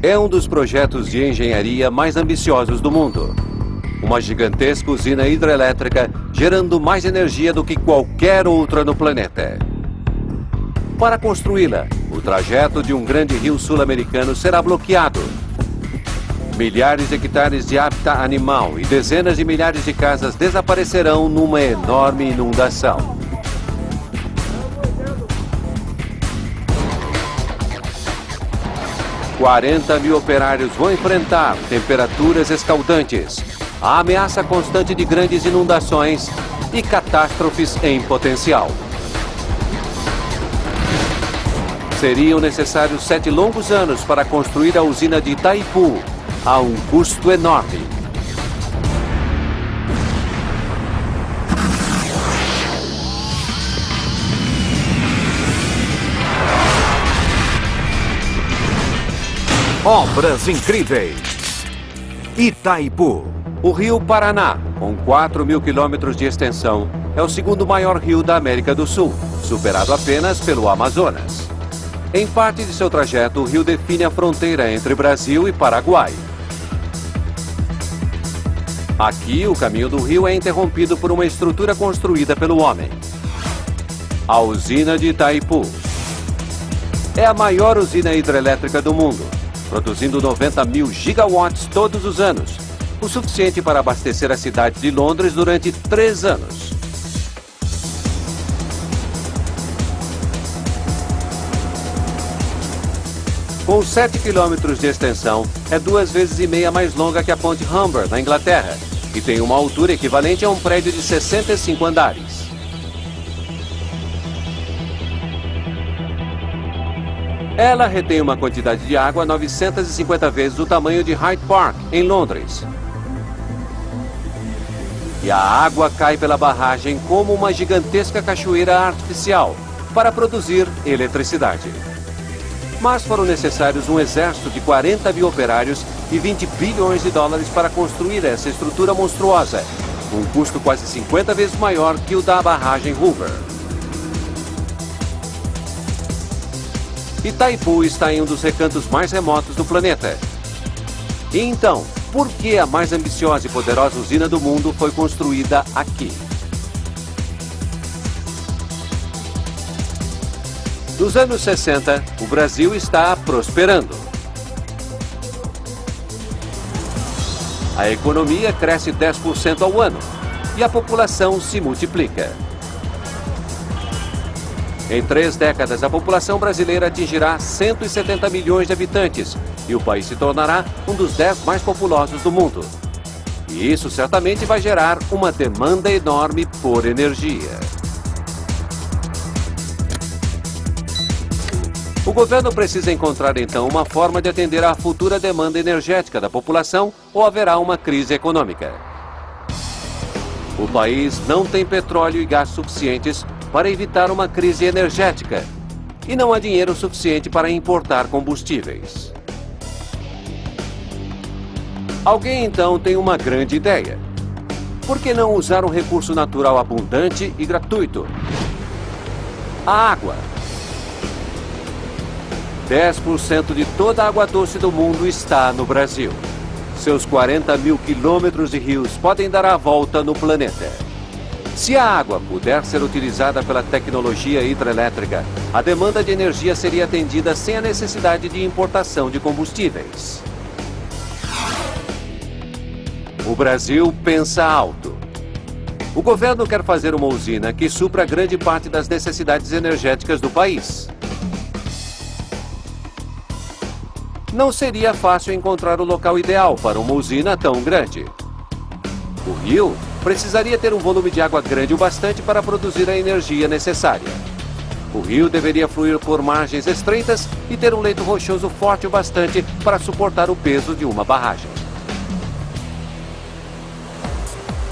É um dos projetos de engenharia mais ambiciosos do mundo. Uma gigantesca usina hidrelétrica gerando mais energia do que qualquer outra no planeta. Para construí-la, o trajeto de um grande rio sul-americano será bloqueado. Milhares de hectares de hábitat animal e dezenas de milhares de casas desaparecerão numa enorme inundação. $40 mil operários vão enfrentar temperaturas escaldantes, a ameaça constante de grandes inundações e catástrofes em potencial. Seriam necessários 7 longos anos para construir a usina de Itaipu, a um custo enorme. Obras incríveis. Itaipu. O rio Paraná, com 4 mil quilômetros de extensão, é o segundo maior rio da América do Sul, superado apenas pelo Amazonas. Em parte de seu trajeto, o rio define a fronteira entre Brasil e Paraguai. Aqui, o caminho do rio é interrompido por uma estrutura construída pelo homem. A usina de Itaipu. É a maior usina hidrelétrica do mundo, produzindo 90 mil gigawatts todos os anos, o suficiente para abastecer a cidade de Londres durante 3 anos. Com 7 quilômetros de extensão, é 2,5 vezes mais longa que a ponte Humber, na Inglaterra, e tem uma altura equivalente a um prédio de 65 andares. Ela retém uma quantidade de água 950 vezes o tamanho de Hyde Park, em Londres. E a água cai pela barragem como uma gigantesca cachoeira artificial para produzir eletricidade. Mas foram necessários um exército de 40 mil operários e $20 bilhões para construir essa estrutura monstruosa, com um custo quase 50 vezes maior que o da barragem Hoover. Itaipu está em um dos recantos mais remotos do planeta. E então, por que a mais ambiciosa e poderosa usina do mundo foi construída aqui? Nos anos 60, o Brasil está prosperando. A economia cresce 10% ao ano e a população se multiplica. Em 3 décadas, a população brasileira atingirá 170 milhões de habitantes e o país se tornará um dos 10 mais populosos do mundo. E isso certamente vai gerar uma demanda enorme por energia. O governo precisa encontrar, então, uma forma de atender à futura demanda energética da população ou haverá uma crise econômica. O país não tem petróleo e gás suficientes para evitar uma crise energética e não há dinheiro suficiente para importar combustíveis. Alguém, então, tem uma grande ideia. Por que não usar um recurso natural abundante e gratuito? A água. 10% de toda a água doce do mundo está no Brasil. Seus 40 mil quilômetros de rios podem dar a volta no planeta. Se a água puder ser utilizada pela tecnologia hidrelétrica, a demanda de energia seria atendida sem a necessidade de importação de combustíveis. O Brasil pensa alto. O governo quer fazer uma usina que supra grande parte das necessidades energéticas do país. Não seria fácil encontrar o local ideal para uma usina tão grande. O rio precisaria ter um volume de água grande o bastante para produzir a energia necessária. O rio deveria fluir por margens estreitas e ter um leito rochoso forte o bastante para suportar o peso de uma barragem.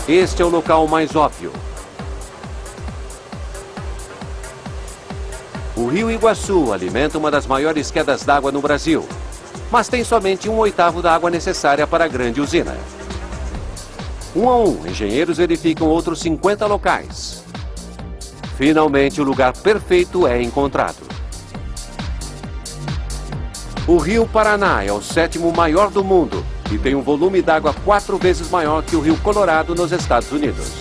Este é o local mais óbvio. O rio Iguaçu alimenta uma das maiores quedas d'água no Brasil, mas tem somente 1/8 da água necessária para a grande usina. 1 a 1, engenheiros verificam outros 50 locais. Finalmente, o lugar perfeito é encontrado. O rio Paraná é o 7º maior do mundo e tem um volume d'água 4 vezes maior que o rio Colorado nos Estados Unidos.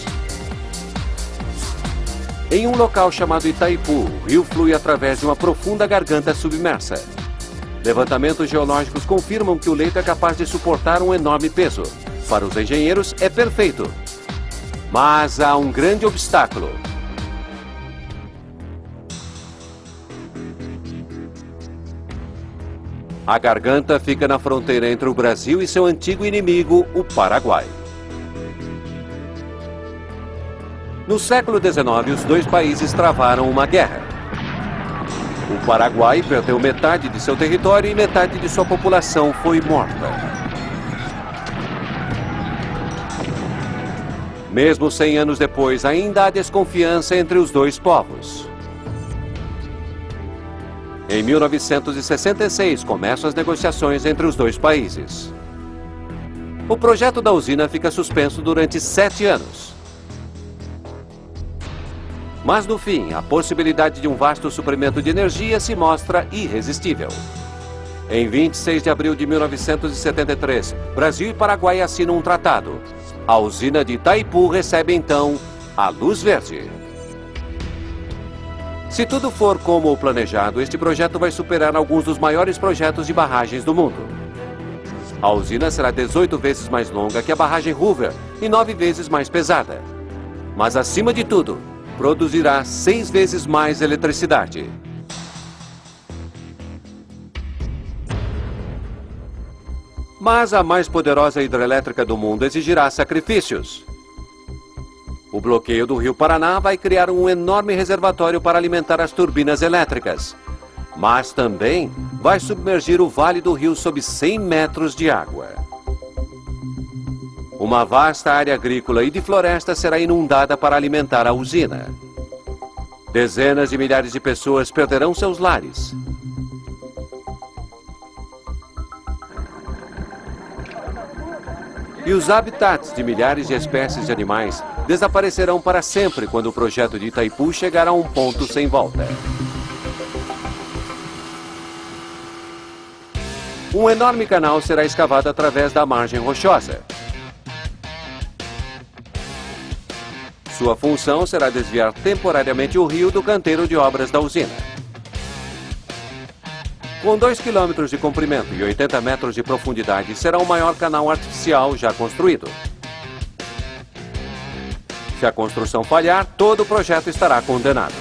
Em um local chamado Itaipu, o rio flui através de uma profunda garganta submersa. Levantamentos geológicos confirmam que o leito é capaz de suportar um enorme peso. Para os engenheiros, é perfeito. Mas há um grande obstáculo. A garganta fica na fronteira entre o Brasil e seu antigo inimigo, o Paraguai. No século XIX, os dois países travaram uma guerra. O Paraguai perdeu metade de seu território e metade de sua população foi morta. Mesmo 100 anos depois, ainda há desconfiança entre os dois povos. Em 1966, começam as negociações entre os dois países. O projeto da usina fica suspenso durante 7 anos. Mas, no fim, a possibilidade de um vasto suprimento de energia se mostra irresistível. Em 26 de abril de 1973, Brasil e Paraguai assinam um tratado. A usina de Itaipu recebe, então, a luz verde. Se tudo for como o planejado, este projeto vai superar alguns dos maiores projetos de barragens do mundo. A usina será 18 vezes mais longa que a barragem Hoover e 9 vezes mais pesada. Mas, acima de tudo, produzirá 6 vezes mais eletricidade. Mas a mais poderosa hidrelétrica do mundo exigirá sacrifícios. O bloqueio do rio Paraná vai criar um enorme reservatório para alimentar as turbinas elétricas. Mas também vai submergir o vale do rio sob 100 metros de água. Uma vasta área agrícola e de floresta será inundada para alimentar a usina. Dezenas de milhares de pessoas perderão seus lares. E os habitats de milhares de espécies de animais desaparecerão para sempre quando o projeto de Itaipu chegar a um ponto sem volta. Um enorme canal será escavado através da margem rochosa. Sua função será desviar temporariamente o rio do canteiro de obras da usina. Com 2 quilômetros de comprimento e 80 metros de profundidade, será o maior canal artificial já construído. Se a construção falhar, todo o projeto estará condenado.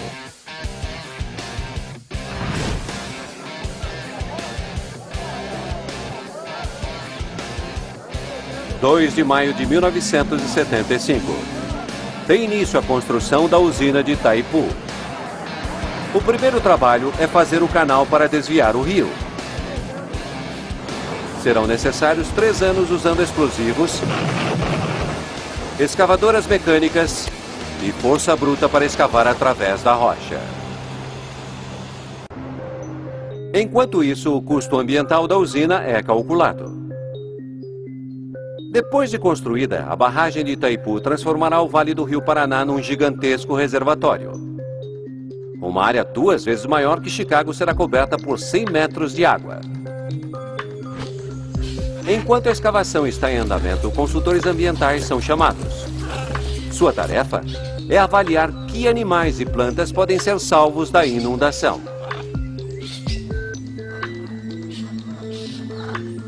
(2 de maio de 1975). Tem início a construção da usina de Itaipu. O primeiro trabalho é fazer o canal para desviar o rio. Serão necessários 3 anos usando explosivos, escavadoras mecânicas e força bruta para escavar através da rocha. Enquanto isso, o custo ambiental da usina é calculado. Depois de construída, a barragem de Itaipu transformará o Vale do Rio Paraná num gigantesco reservatório. Uma área 2 vezes maior que Chicago será coberta por 100 metros de água. Enquanto a escavação está em andamento, consultores ambientais são chamados. Sua tarefa é avaliar que animais e plantas podem ser salvos da inundação.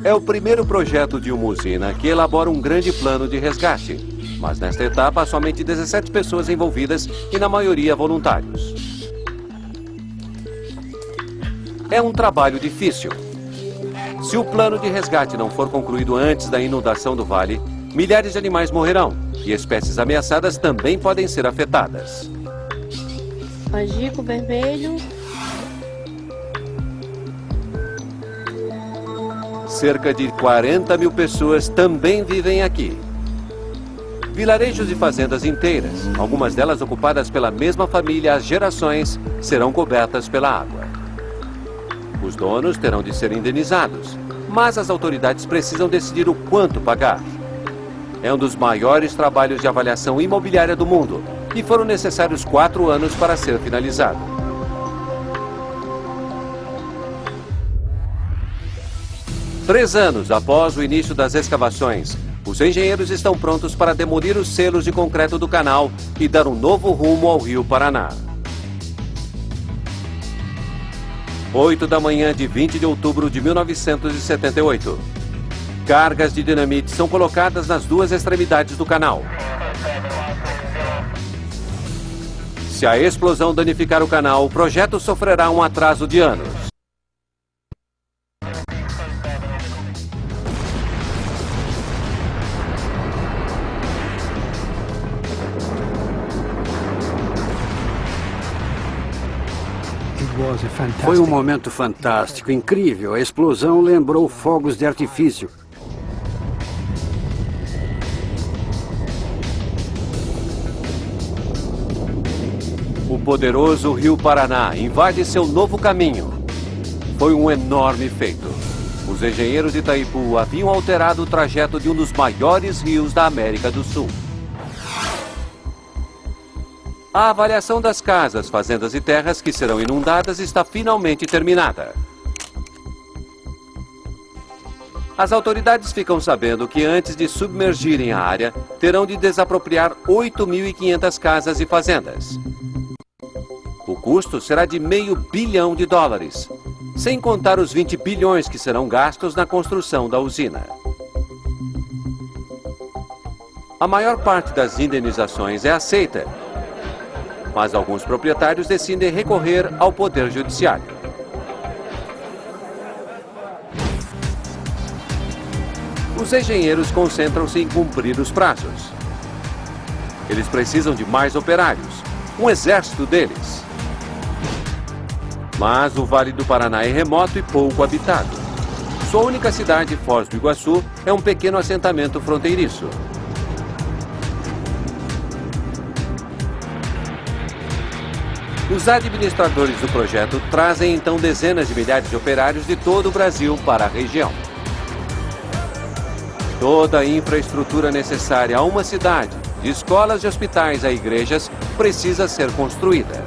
É o primeiro projeto de uma usina que elabora um grande plano de resgate. Mas nesta etapa há somente 17 pessoas envolvidas e na maioria voluntários. É um trabalho difícil. Se o plano de resgate não for concluído antes da inundação do vale, milhares de animais morrerão e espécies ameaçadas também podem ser afetadas. Angico vermelho. Cerca de 40 mil pessoas também vivem aqui. Vilarejos e fazendas inteiras, algumas delas ocupadas pela mesma família há gerações, serão cobertas pela água. Os donos terão de ser indenizados, mas as autoridades precisam decidir o quanto pagar. É um dos maiores trabalhos de avaliação imobiliária do mundo e foram necessários 4 anos para ser finalizado. 3 anos após o início das escavações, os engenheiros estão prontos para demolir os selos de concreto do canal e dar um novo rumo ao Rio Paraná. 8 da manhã de 20 de outubro de 1978. Cargas de dinamite são colocadas nas 2 extremidades do canal. Se a explosão danificar o canal, o projeto sofrerá um atraso de anos. Foi um momento fantástico, incrível. A explosão lembrou fogos de artifício. O poderoso Rio Paraná invade seu novo caminho. Foi um enorme feito. Os engenheiros de Itaipu haviam alterado o trajeto de um dos maiores rios da América do Sul. A avaliação das casas, fazendas e terras que serão inundadas está finalmente terminada. As autoridades ficam sabendo que antes de submergirem a área, terão de desapropriar 8.500 casas e fazendas. O custo será de $500 bilhão, sem contar os 20 bilhões que serão gastos na construção da usina. A maior parte das indenizações é aceita, mas alguns proprietários decidem recorrer ao Poder Judiciário. Os engenheiros concentram-se em cumprir os prazos. Eles precisam de mais operários, um exército deles. Mas o Vale do Paraná é remoto e pouco habitado. Sua única cidade, Foz do Iguaçu, é um pequeno assentamento fronteiriço. Os administradores do projeto trazem então dezenas de milhares de operários de todo o Brasil para a região. Toda a infraestrutura necessária a uma cidade, de escolas e hospitais a igrejas, precisa ser construída.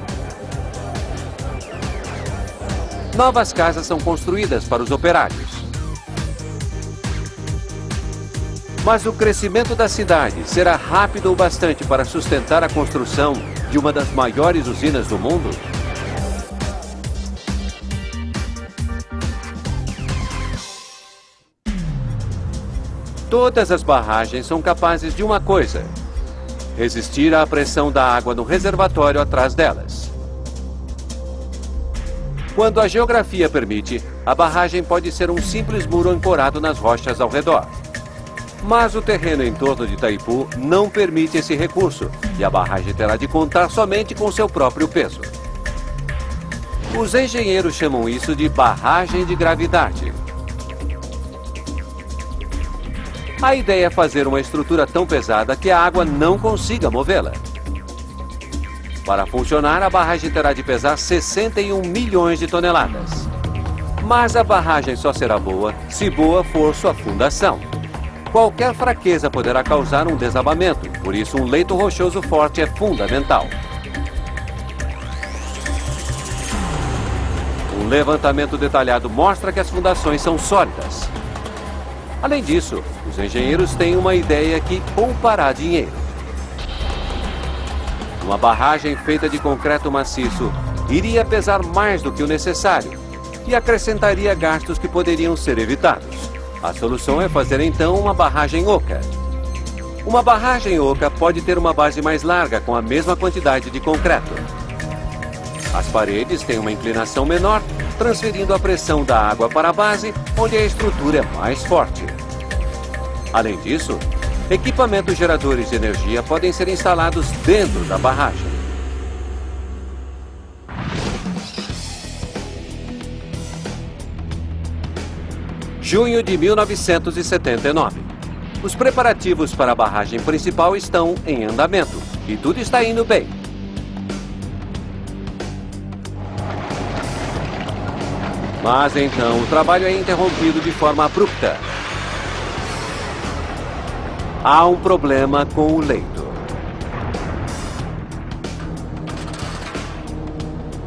Novas casas são construídas para os operários. Mas o crescimento da cidade será rápido o bastante para sustentar a construção de uma das maiores usinas do mundo? Todas as barragens são capazes de uma coisa: resistir à pressão da água no reservatório atrás delas. Quando a geografia permite, a barragem pode ser um simples muro ancorado nas rochas ao redor. Mas o terreno em torno de Itaipu não permite esse recurso e a barragem terá de contar somente com seu próprio peso. Os engenheiros chamam isso de barragem de gravidade. A ideia é fazer uma estrutura tão pesada que a água não consiga movê-la. Para funcionar, a barragem terá de pesar 61 milhões de toneladas. Mas a barragem só será boa se boa for sua fundação. Qualquer fraqueza poderá causar um desabamento, por isso um leito rochoso forte é fundamental. Um levantamento detalhado mostra que as fundações são sólidas. Além disso, os engenheiros têm uma ideia que poupará dinheiro. Uma barragem feita de concreto maciço iria pesar mais do que o necessário e acrescentaria gastos que poderiam ser evitados. A solução é fazer então uma barragem oca. Uma barragem oca pode ter uma base mais larga com a mesma quantidade de concreto. As paredes têm uma inclinação menor, transferindo a pressão da água para a base, onde a estrutura é mais forte. Além disso, equipamentos geradores de energia podem ser instalados dentro da barragem. Junho de 1979. Os preparativos para a barragem principal estão em andamento e tudo está indo bem. Mas então o trabalho é interrompido de forma abrupta. Há um problema com o leito.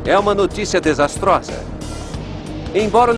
É uma notícia desastrosa. Embora